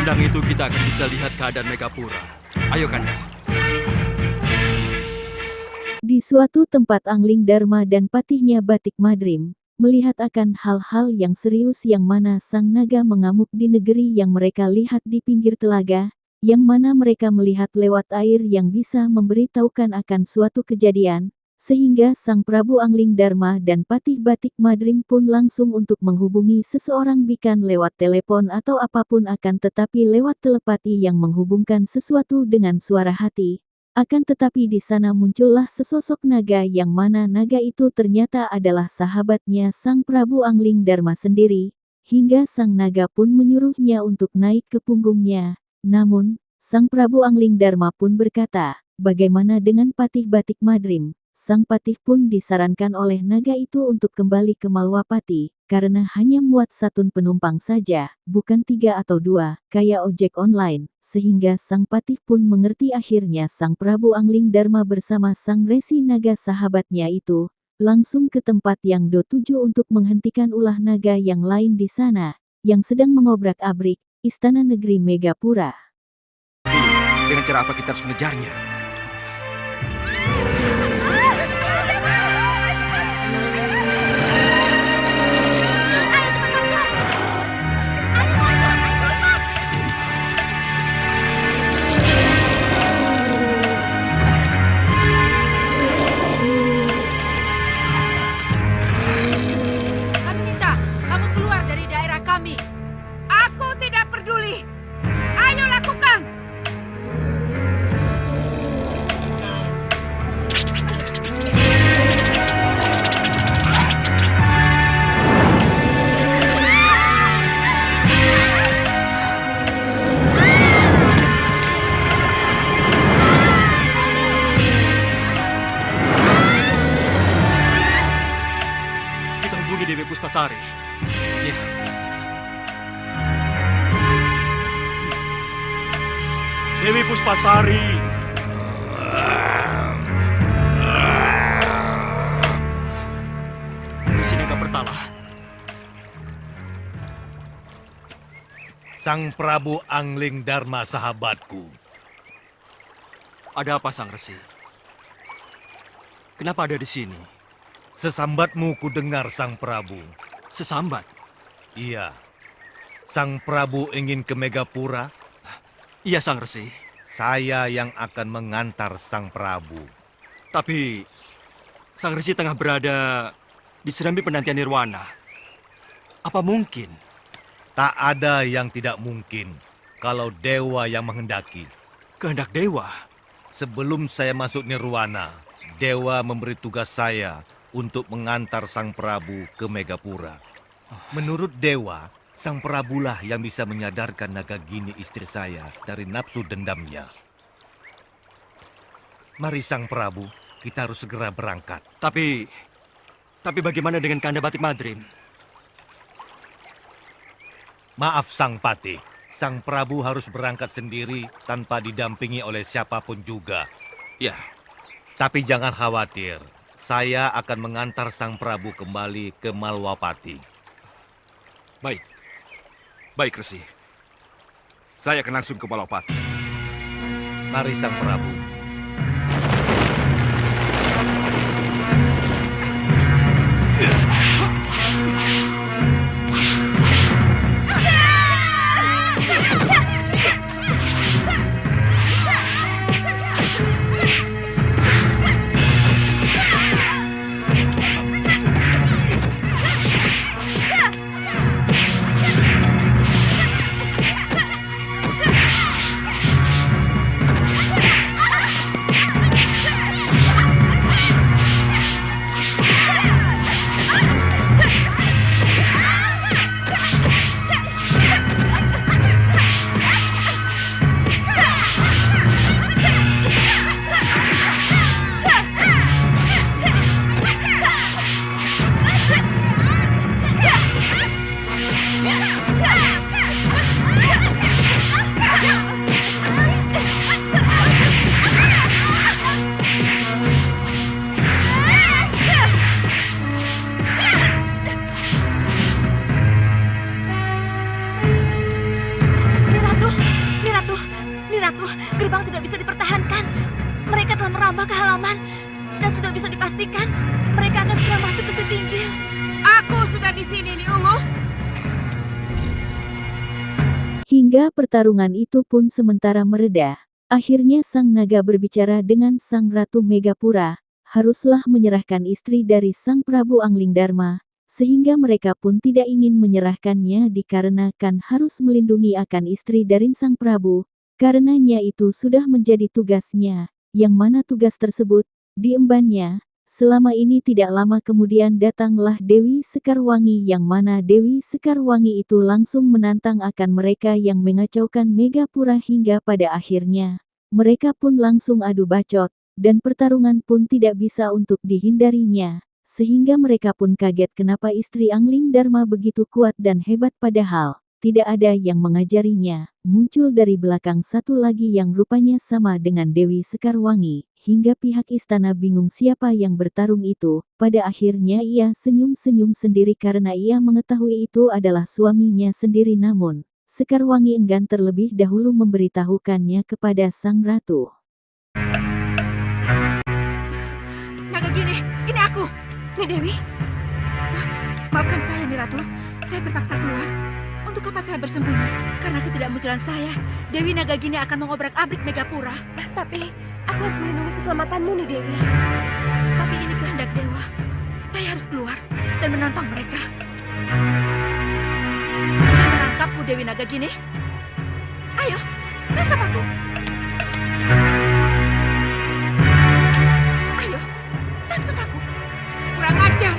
pandang itu kita akan bisa lihat keadaan Megapura. Ayo Kanda. Di suatu tempat Angling Dharma dan patihnya Batik Madrim, melihat akan hal-hal yang serius yang mana sang naga mengamuk di negeri yang mereka lihat di pinggir telaga, yang mana mereka melihat lewat air yang bisa memberitahukan akan suatu kejadian, sehingga Sang Prabu Angling Dharma dan Patih Batik Madrim pun langsung untuk menghubungi seseorang bikan lewat telepon atau apapun akan tetapi lewat telepati yang menghubungkan sesuatu dengan suara hati. Akan tetapi di sana muncullah sesosok naga yang mana naga itu ternyata adalah sahabatnya Sang Prabu Angling Dharma sendiri, hingga sang naga pun menyuruhnya untuk naik ke punggungnya. Namun, Sang Prabu Angling Dharma pun berkata, bagaimana dengan Patih Batik Madrim? Sang Patih pun disarankan oleh naga itu untuk kembali ke Malwapati, karena hanya muat satu penumpang saja, bukan 3 atau 2, kayak ojek online. Sehingga Sang Patih pun mengerti akhirnya Sang Prabu Angling Dharma bersama Sang Resi Naga sahabatnya itu, langsung ke tempat yang tuju untuk menghentikan ulah naga yang lain di sana, yang sedang mengobrak-abrik istana negeri Megapura. Dengan cara apa kita harus mengejarnya? Dewi Puspasari. Ya. Dewi Puspasari. Resi Naga Bertala. Sang Prabu Angling Dharma sahabatku. Ada apa Sang Resi? Kenapa ada di sini? Sesambatmu ku dengar Sang Prabu. Sesambat? Iya. Sang Prabu ingin ke Megapura? Iya Sang Resi. Saya yang akan mengantar Sang Prabu. Tapi Sang Resi tengah berada di serambi penantian Nirwana. Apa mungkin? Tak ada yang tidak mungkin kalau dewa yang menghendaki. Kehendak dewa? Sebelum saya masuk Nirwana, dewa memberi tugas saya untuk mengantar Sang Prabu ke Megapura. Menurut dewa, Sang Prabulah yang bisa menyadarkan Nagagini istri saya dari nafsu dendamnya. Mari Sang Prabu, kita harus segera berangkat. Tapi bagaimana dengan Kanda Batik Madrim? Maaf Sang Patih, Sang Prabu harus berangkat sendiri tanpa didampingi oleh siapapun juga. Ya. Tapi jangan khawatir, saya akan mengantar Sang Prabu kembali ke Malwapati. Baik. Baik, Resi. Saya akan langsung ke Malwapati. Mari Sang Prabu. telah merambah ke halaman dan sudah bisa dipastikan mereka akan segera masuk ke Setinggil. Aku sudah di sini nih, Ungu. Hingga pertarungan itu pun sementara mereda. Akhirnya sang naga berbicara dengan sang Ratu Megapura, haruslah menyerahkan istri dari sang Prabu Anglingdarma, sehingga mereka pun tidak ingin menyerahkannya dikarenakan harus melindungi akan istri dari sang Prabu, karenanya itu sudah menjadi tugasnya, yang mana tugas tersebut diembannya. Selama ini tidak lama kemudian datanglah Dewi Sekarwangi yang mana Dewi Sekarwangi itu langsung menantang akan mereka yang mengacaukan Megapura hingga pada akhirnya. Mereka pun langsung adu bacot, dan pertarungan pun tidak bisa untuk dihindarinya. Sehingga mereka pun kaget kenapa istri Anglingdarma begitu kuat dan hebat padahal tidak ada yang mengajarinya. Muncul dari belakang satu lagi yang rupanya sama dengan Dewi Sekarwangi. Hingga pihak istana bingung siapa yang bertarung itu, pada akhirnya ia senyum-senyum sendiri karena ia mengetahui itu adalah suaminya sendiri namun, Sekarwangi enggan terlebih dahulu memberitahukannya kepada sang ratu. Nagagini, ini aku. Nih Dewi, Maafkan saya nih Ratu, saya terpaksa keluar. Untuk apa saya bersembunyi? Karena ketidakmunculan saya, Dewi Nagagini akan mengobrak-abrik Megapura. tapi aku harus melindungi keselamatanmu nih Dewi. Tapi ini kehendak dewa. Saya harus keluar dan menantang mereka. Ingin menangkapku Dewi Nagagini? Ayo, tangkap aku. Ayo, tangkap aku. Kurang ajar.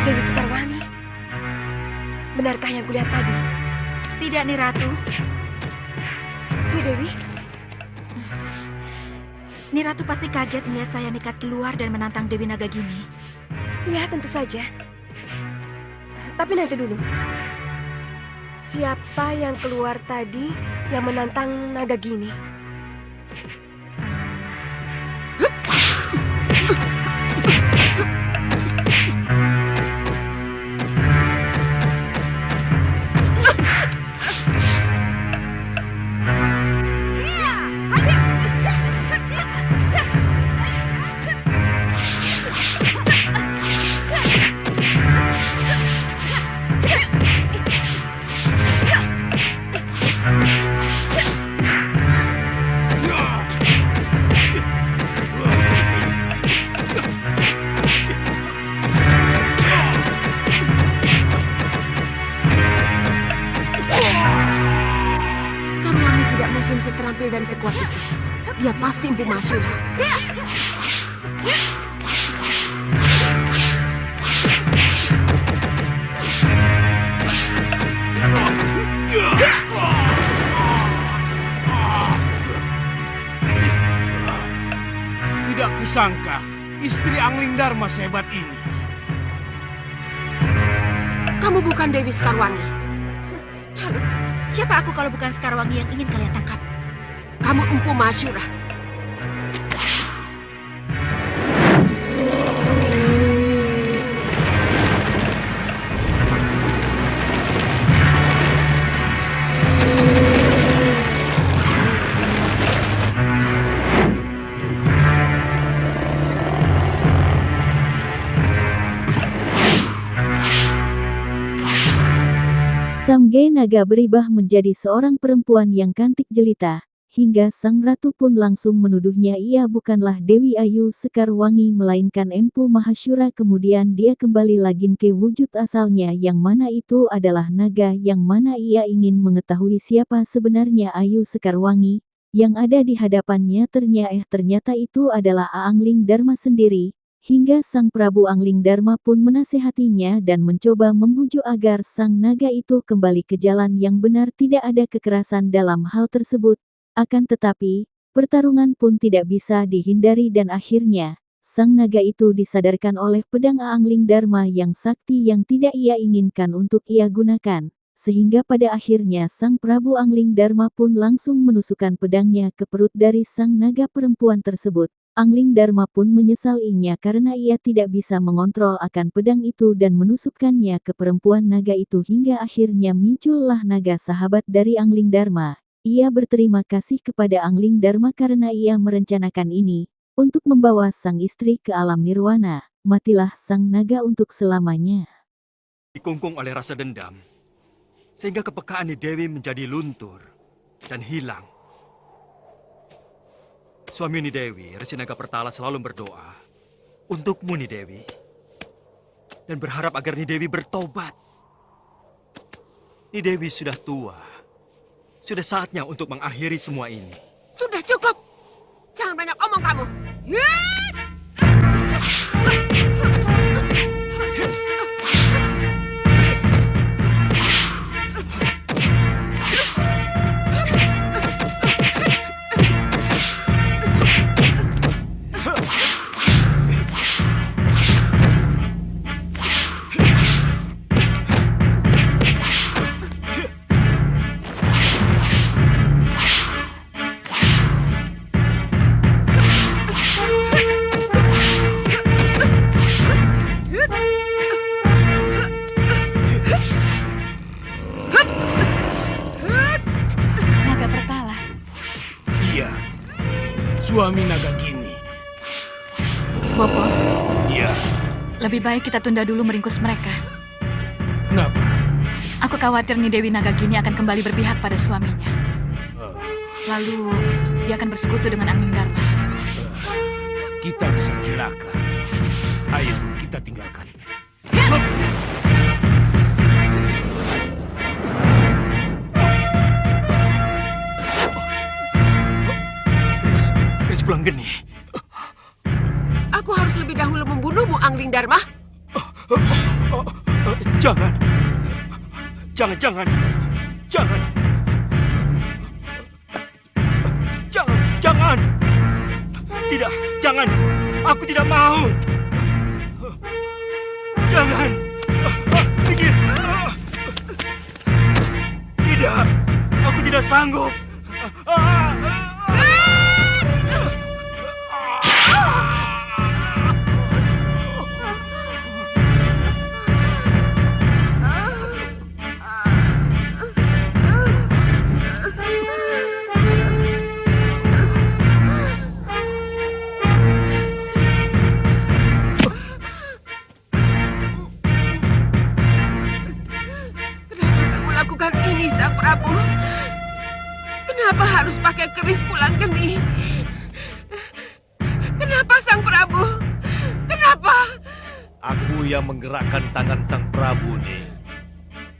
Dewi Sekarwangi, benarkah yang kulihat tadi? Tidak nih Ratu. Nih Dewi, Nih Ratu pasti kaget melihat saya nekat keluar dan menantang Dewi Nagagini. ya tentu saja. Tapi nanti dulu. Siapa yang keluar tadi yang menantang Nagagini? Sekarwangi tidak mungkin seterampil dan sekuat itu. Dia pasti Empu Masyura. Tidak kusangka istri Anglingdarma sehebat ini. Kamu bukan Dewi Sekarwangi. Lalu, siapa aku kalau bukan Sekarwangi yang ingin kalian tangkap? Kamu Empu Masyura. Samge Naga berubah menjadi seorang perempuan yang cantik jelita, hingga sang ratu pun langsung menuduhnya ia bukanlah Dewi Ayu Sekarwangi melainkan Empu Mahasyura. Kemudian dia kembali lagi ke wujud asalnya yang mana itu adalah naga yang mana ia ingin mengetahui siapa sebenarnya Ayu Sekarwangi. Yang ada di hadapannya ternyata itu adalah Anglingdarma sendiri. Hingga sang Prabu Anglingdarma pun menasehatinya dan mencoba membujuk agar sang naga itu kembali ke jalan yang benar, tidak ada kekerasan dalam hal tersebut. Akan tetapi, pertarungan pun tidak bisa dihindari dan akhirnya, sang naga itu disadarkan oleh pedang Anglingdarma yang sakti yang tidak ia inginkan untuk ia gunakan. Sehingga pada akhirnya sang Prabu Anglingdarma pun langsung menusukkan pedangnya ke perut dari sang naga perempuan tersebut. Angling Dharma pun menyesalinya karena ia tidak bisa mengontrol akan pedang itu dan menusukkannya ke perempuan naga itu hingga akhirnya muncullah naga sahabat dari Angling Dharma. Ia berterima kasih kepada Angling Dharma karena ia merencanakan ini, untuk membawa sang istri ke alam nirwana. Matilah sang naga untuk selamanya. Dikungkung oleh rasa dendam, sehingga kepekaan Ni Dewi menjadi luntur dan hilang. Suami Ni Dewi, Resi Naga Pertala, selalu berdoa untukmu, Ni Dewi, dan berharap agar Ni Dewi bertobat. Ni Dewi sudah tua. Sudah saatnya untuk mengakhiri semua ini. Sudah cukup. Jangan banyak omong kamu. Naga Pertala. Iya, suami Nagagini. Bopo, Iya, lebih baik kita tunda dulu meringkus mereka. kenapa? Aku khawatir Ni Dewi Nagagini akan kembali berpihak pada suaminya. Lalu dia akan bersekutu dengan Angling Dharma. Kita bisa celaka. Ayo, kita tinggalkan. Kris pulang geni. Aku harus lebih dahulu membunuhmu, Angling Dharma. Jangan. Jangan. Jangan. Tidak, jangan. Aku tidak mau. Jangan. Minggir. Tidak, aku tidak sanggup. Sang Prabu, kenapa harus pakai keris pulang geni? Kenapa Sang Prabu? Kenapa? Aku yang menggerakkan tangan Sang Prabu, nih.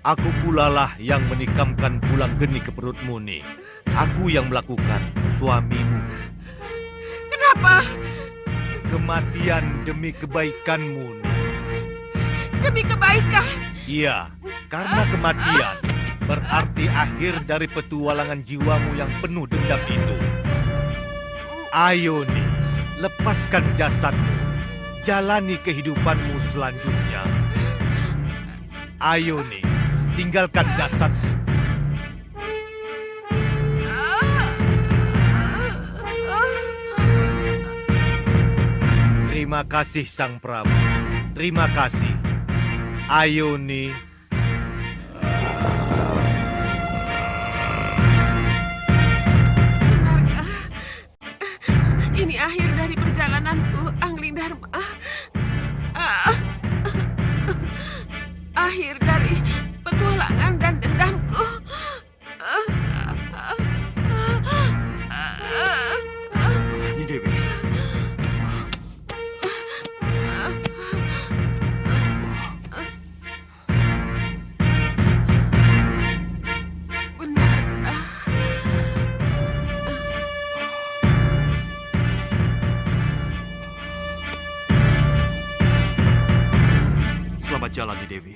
Aku pula lah yang menikamkan pulang geni ke perutmu, nih. Aku yang melakukan, suamimu. Kenapa? Kematian demi kebaikanmu, nih. Demi kebaikan? Iya, karena kematian berarti akhir dari petualangan jiwamu yang penuh dendam itu. Ayo nih, lepaskan jasadmu. Jalani kehidupanmu selanjutnya. Ayo nih, tinggalkan jasadmu. Terima kasih Sang Prabu. Terima kasih. Ayo nih. Ini akhir dari perjalananku, Angling Dharma. Akhir dari petualangan dan dendamku. Ni Dewi. Benarkah? Selamat jalan, Ni Dewi.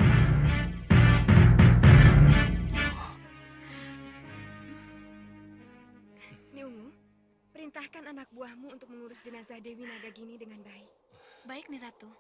Niungu, perintahkan anak buahmu untuk mengurus jenazah Dewi Nagagini dengan baik. Baik, Ni Ratu.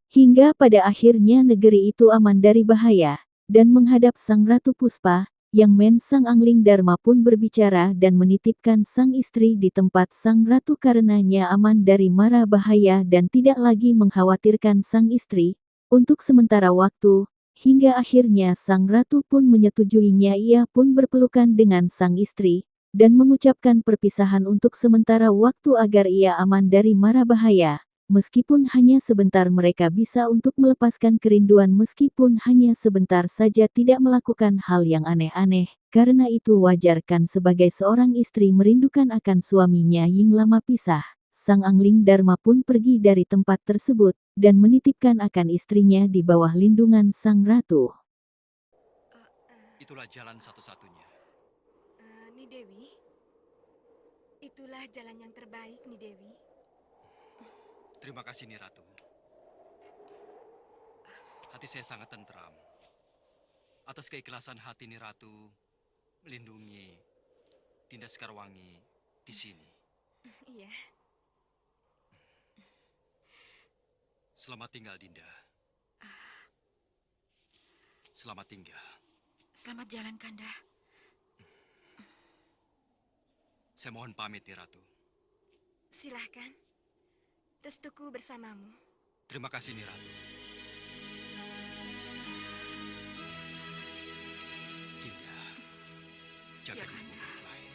Hingga pada akhirnya negeri itu aman dari bahaya, dan menghadap Sang Ratu Puspa, Yang Men sang Angling Dharma pun berbicara dan menitipkan sang istri di tempat sang ratu karenanya aman dari mara bahaya dan tidak lagi mengkhawatirkan sang istri, untuk sementara waktu, hingga akhirnya sang ratu pun menyetujuinya. Ia pun berpelukan dengan sang istri, dan mengucapkan perpisahan untuk sementara waktu agar ia aman dari mara bahaya. Meskipun hanya sebentar mereka bisa untuk melepaskan kerinduan meskipun hanya sebentar saja tidak melakukan hal yang aneh-aneh, karena itu wajar kan sebagai seorang istri merindukan akan suaminya yang lama pisah. Sang Angling Dharma pun pergi dari tempat tersebut, dan menitipkan akan istrinya di bawah lindungan sang ratu. Itulah jalan satu-satunya. Ni Dewi, itulah jalan yang terbaik, Ni Dewi. Terima kasih, Ni Ratu. Hati saya sangat tentram atas keikhlasan hati Ni Ratu melindungi Dinda Sekarwangi di sini. Iya. Selamat tinggal, Dinda. Selamat tinggal. Selamat jalan, Kanda. Saya mohon pamit, Ni Ratu. Silahkan. Restuku bersamamu. Terima kasih, Ni Ratu. Dinda, jaga dirimu baik-baik.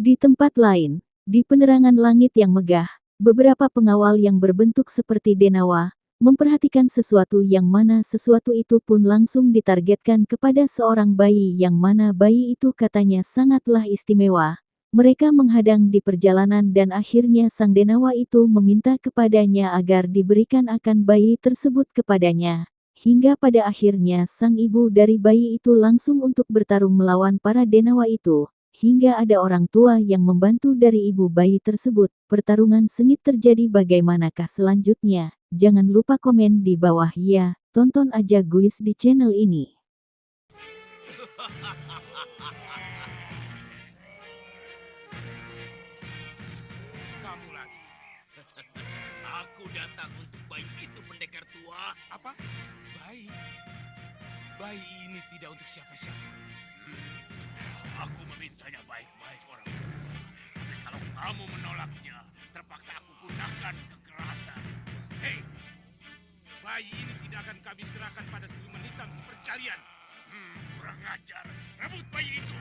Di tempat lain, di penerangan langit yang megah, beberapa pengawal yang berbentuk seperti denawa, memperhatikan sesuatu yang mana sesuatu itu pun langsung ditargetkan kepada seorang bayi yang mana bayi itu katanya sangatlah istimewa. Mereka menghadang di perjalanan dan akhirnya sang denawa itu meminta kepadanya agar diberikan akan bayi tersebut kepadanya. Hingga pada akhirnya sang ibu dari bayi itu langsung untuk bertarung melawan para denawa itu. Hingga ada orang tua yang membantu dari ibu bayi tersebut. Pertarungan sengit terjadi, bagaimanakah selanjutnya? Jangan lupa komen di bawah ya. Tonton aja guys di channel ini. Kamu lagi. Aku datang untuk bayi itu, pendekar tua. Apa? Bayi? Bayi ini tidak untuk siapa-siapa. Aku memintanya baik-baik, orang tua. Tapi kalau kamu menolaknya, terpaksa aku gunakan kekerasan. Hei, bayi ini tidak akan kami serahkan pada siluman hitam seperti kalian. Kurang ajar, rebut bayi itu.